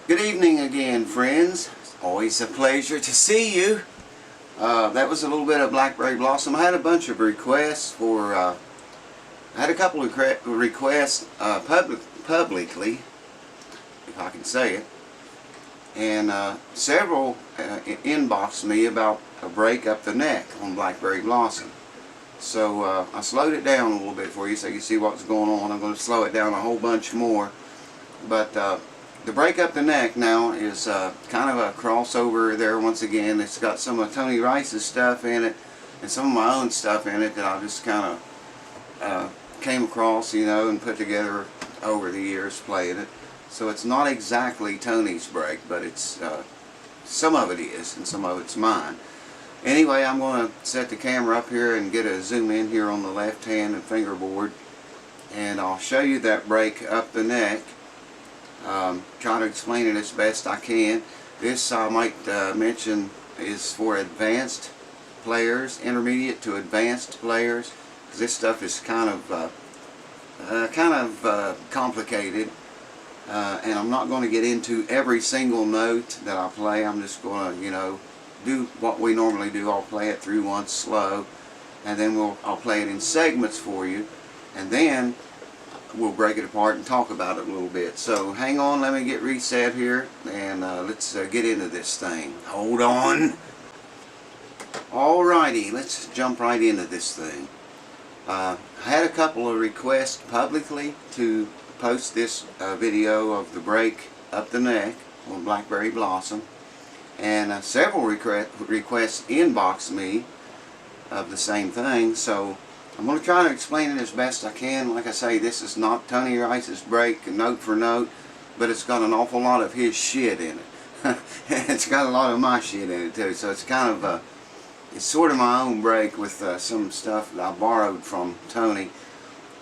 Good evening again, friends. It's always a pleasure to see you. That was a little bit of Blackberry Blossom. I had a bunch of requests for, I had a couple of requests publicly, if I can say it, and several inboxed me about a break up the neck on Blackberry Blossom. So I slowed it down a little bit for you so you can see what's going on. I'm going to slow it down a whole bunch more. But the break up the neck now is kind of a crossover there once again. It's got some of Tony Rice's stuff in it and some of my own stuff in it that I just kind of came across, you know, and put together over the years playing it. So it's not exactly Tony's break, but it's some of it is and some of it's mine. Anyway, I'm going to set the camera up here and get a zoom in here on the left hand and fingerboard, and I'll show you that break up the neck. Try to explain it as best I can. This, I might mention, is for advanced players, intermediate to advanced players, because this stuff is kind of complicated, and I'm not going to get into every single note that I play. I'm just going to, you know, do what we normally do. I'll play it through once slow, and then I'll play it in segments for you, and then we'll break it apart and talk about it a little bit. So hang on, let me get reset here, and let's get into this thing. Hold on. Alrighty, let's jump right into this thing. I had a couple of requests publicly to post this video of the break up the neck on Blackberry Blossom, and several requests inboxed me of the same thing. So I'm going to try to explain it as best I can. Like I say, this is not Tony Rice's break note for note, but it's got an awful lot of his shit in it. It's got a lot of my shit in it too, so it's kind of it's sort of my own break with some stuff that I borrowed from Tony.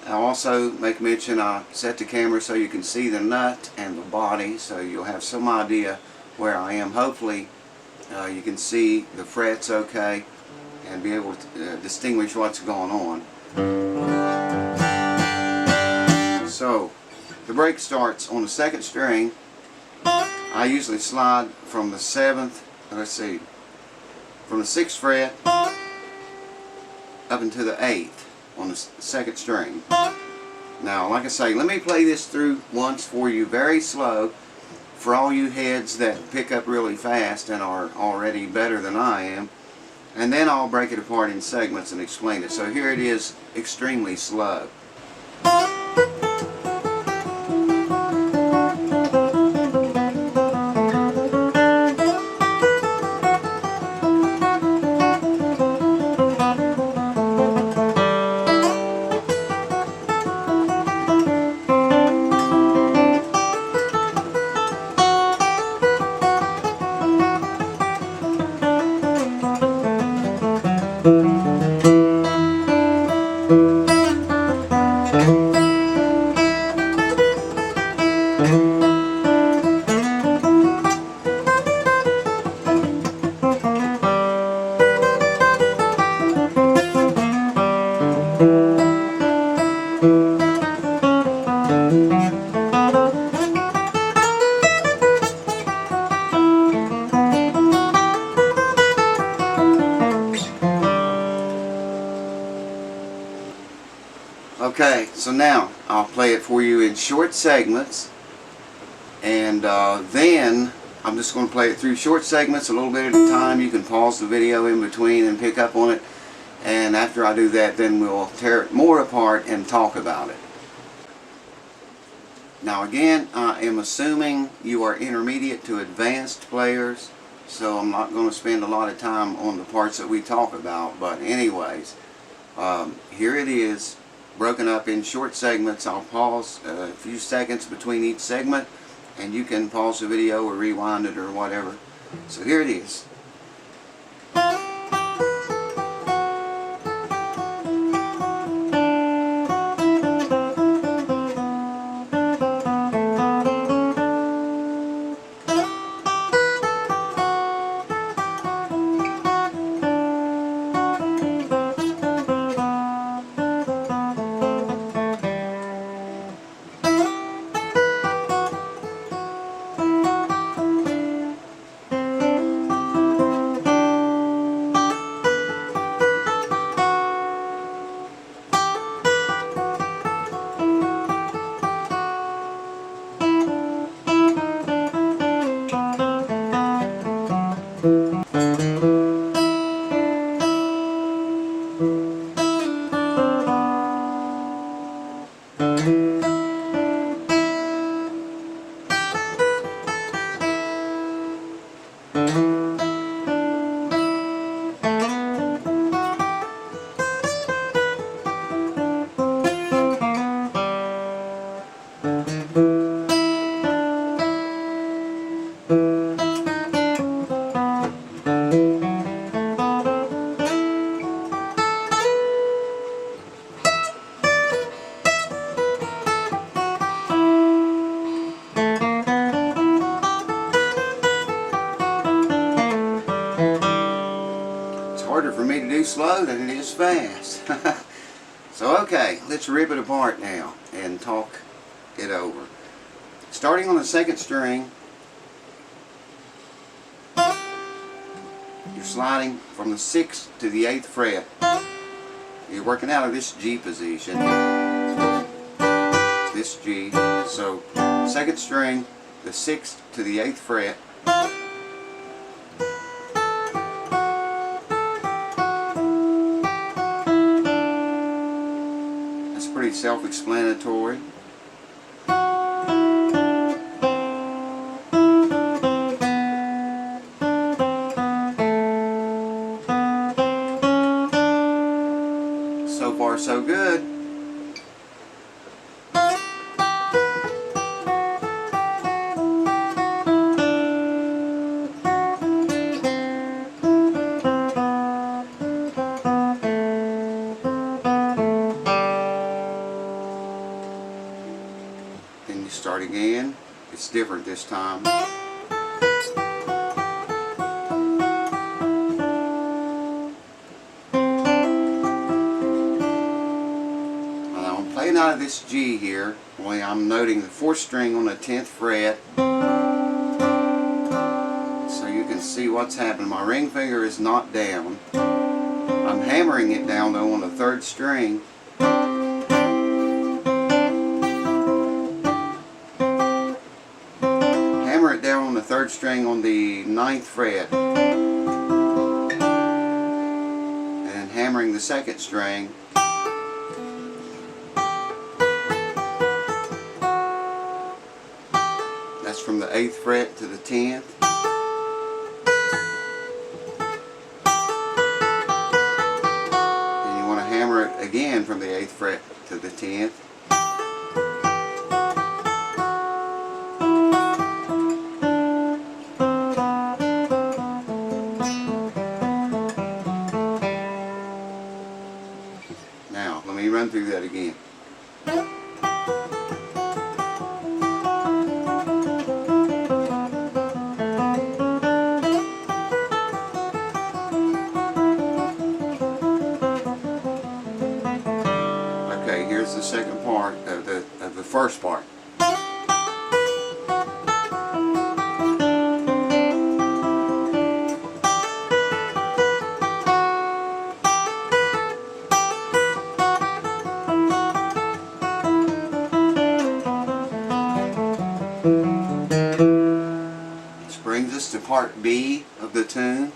I'll also make mention I set the camera so you can see the nut and the body, so you'll have some idea where I am. Hopefully you can see the frets okay and be able to distinguish what's going on. So the break starts on the second string I usually slide from the 7th, let's see, from the 6th fret up into the 8th on the 2nd string. Now, like I say, let me play this through once for you very slow for all you heads that pick up really fast and are already better than I am, and then I'll break it apart in segments and explain it. So here it is, extremely slow. Okay, so now I'll play it for you in short segments, and then I'm just going to play it through short segments a little bit at a time. You can pause the video in between and pick up on it, and after I do that, then we'll tear it more apart and talk about it. Now again, I am assuming you are intermediate to advanced players, so I'm not going to spend a lot of time on the parts that we talk about, but anyways, here it is, broken up in short segments. I'll pause a few seconds between each segment, and you can pause the video or rewind it or whatever. So here it is. Harder for me to do slow than it is fast. So okay, let's rip it apart now and talk it over. Starting on the 2nd string, you're sliding from the 6th to the 8th fret. You're working out of this G position, this G. So 2nd string, the 6th to the 8th fret. Pretty self-explanatory. So far, so good. Start again. It's different this time. And I'm playing out of this G here. Only I'm noting the 4th string on the 10th fret. see what's happening. My ring finger is not down. I'm hammering it down though on the 3rd string. Hammer it down on the 3rd string on the 9th fret. And hammering the 2nd string. That's from the 8th fret to the 10th. And you want to hammer it again from the 8th fret to the 10th. Now, let me run through that again. Okay, here's the second part of the first part. This brings us to part B of the tune.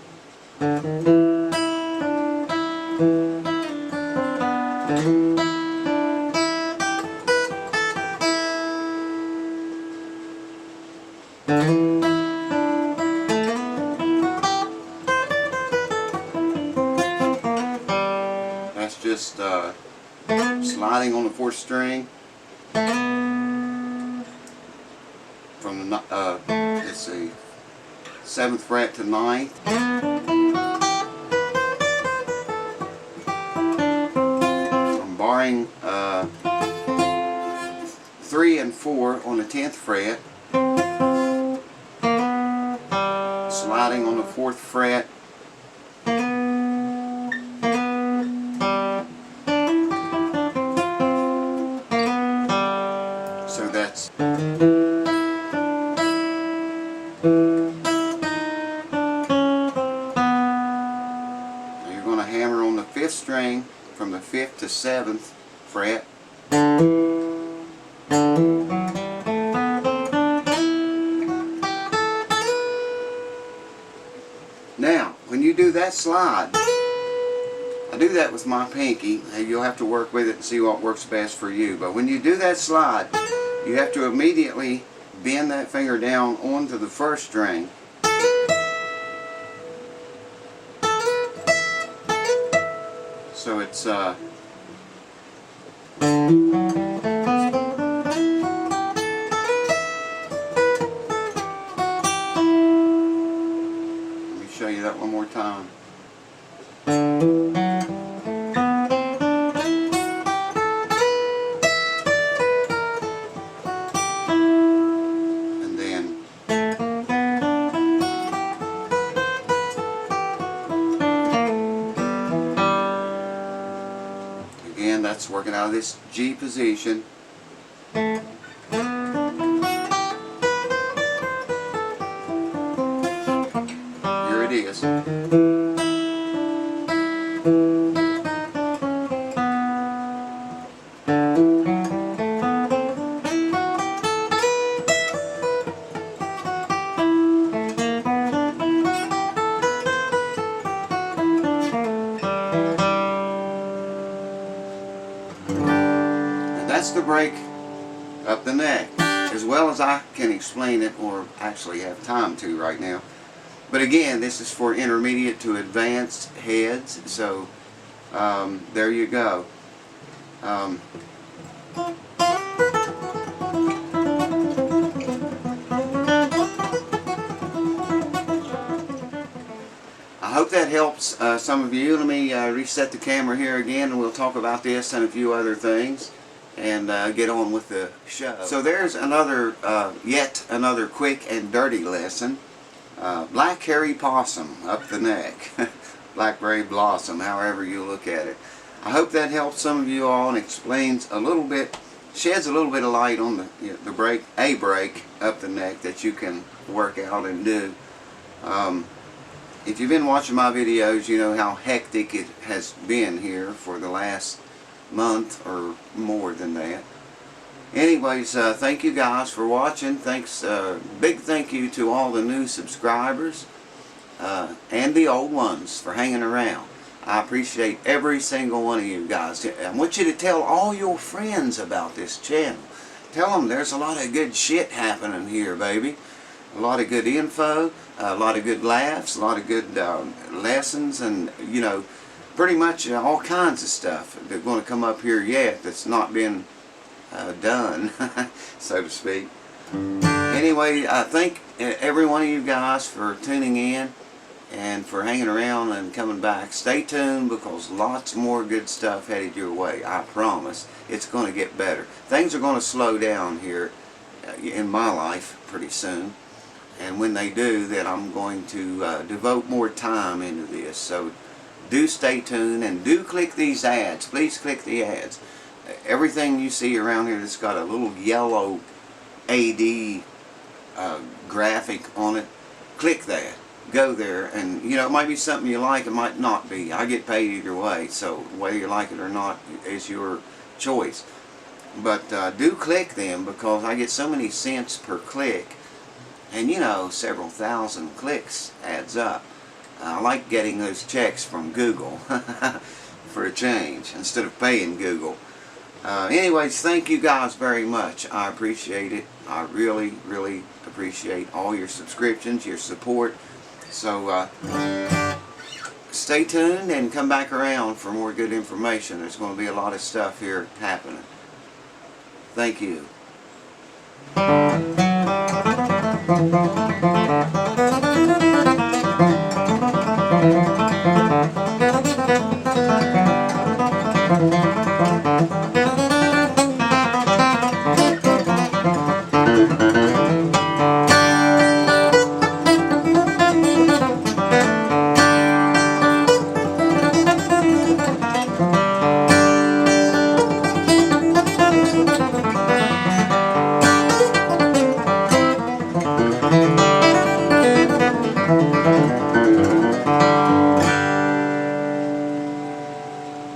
That's just sliding on the 4th string from the let's see, 7th fret to 9th. I'm barring 3 and 4 on the 10th fret, sliding on the 4th fret, so that's you're going to hammer on the 5th string from the 5th to 7th fret. Now, when you do that slide, I do that with my pinky. You'll have to work with it and see what works best for you. But when you do that slide, you have to immediately bend that finger down onto the 1st string. So it's let me show you that one more time. And then again, that's working out of this G position. Here it is. That's the break up the neck, as well as I can explain it, or actually have time to right now. But again, this is for intermediate to advanced heads, so there you go. I hope that helps some of you. Let me reset the camera here again, and we'll talk about this and a few other things, and get on with the show. So there's another, yet another quick and dirty lesson. Black hairy possum up the neck. Blackberry blossom, however you look at it. I hope that helps some of you all and explains a little bit, sheds a little bit of light on the break up the neck that you can work out and do. if you've been watching my videos, you know how hectic it has been here for the last month or more than that. Anyways, thank you guys for watching. Thanks, big thank you to all the new subscribers and the old ones for hanging around. I appreciate every single one of you guys. I want you to tell all your friends about this channel. Tell them there's a lot of good shit happening here, baby. A lot of good info, a lot of good laughs, a lot of good lessons, and you know, pretty much all kinds of stuff that's going to come up here yet that's not been done, so to speak. Anyway, I thank every one of you guys for tuning in and for hanging around and coming back. Stay tuned because lots more good stuff headed your way. I promise. It's going to get better. Things are going to slow down here in my life pretty soon. And when they do, then I'm going to devote more time into this. So do stay tuned and do click these ads. Please click the ads. Everything you see around here that's got a little yellow AD graphic on it, click that. Go there, and you know, it might be something you like, it might not be. I get paid either way, so whether you like it or not is your choice. But do click them because I get so many cents per click, and you know, several thousand clicks adds up. I like getting those checks from Google for a change instead of paying Google. Anyways, thank you guys very much. I appreciate it. I really, really appreciate all your subscriptions, your support. So stay tuned and come back around for more good information. There's going to be a lot of stuff here happening. Thank you.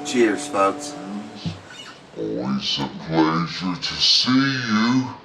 Cheers, folks. Always a pleasure to see you.